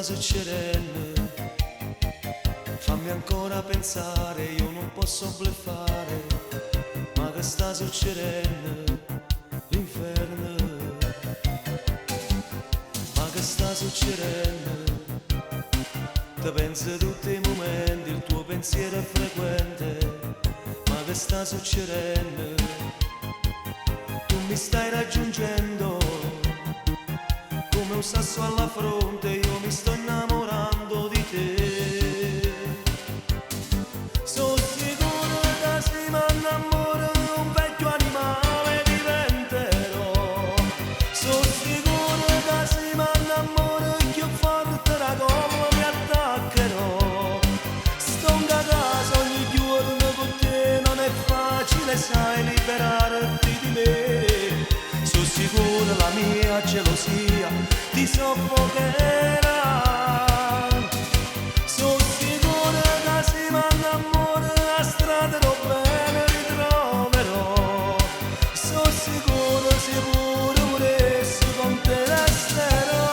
sta succedendo? Fammi ancora pensare, io non posso bleffare, ma che sta succedendo? L'inferno. Ma che sta succedendo? Te pensi tutti i momenti, il tuo pensiero è frequente. Ma che sta succedendo? Tu mi stai raggiungendo come un sasso alla fronte, io mi sto innamorando di te. Sono sicuro che se mi innamoro un vecchio animale diventerò. Sono sicuro che se mi innamoro più forte la colla mi attaccherò. Sto in casa ogni giorno con te, non è facile sai liberarti di me. Sono sicuro la mia gelosia ti soffocherà. Sono sicuro che se mi innamoro la strada bene ritroverò. Sono sicuro se pure volessi con te resterò.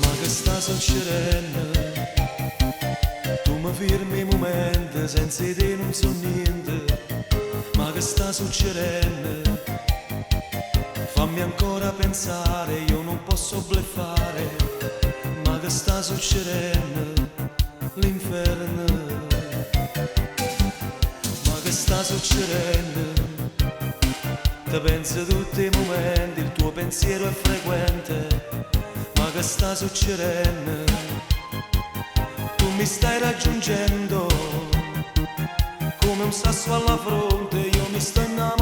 Ma che sta succedendo? Tu mi firmi i momenti, senza di te non so niente. Ma che sta succedendo? Fammi ancora pensare, io non posso bleffare. Ma che sta succedendo? L'inferno. Ma che sta succedendo? Te pensi tutti i momenti, il tuo pensiero è frequente. Ma che sta succedendo? Tu mi stai raggiungendo come un sasso alla fronte, io mi sto innamorando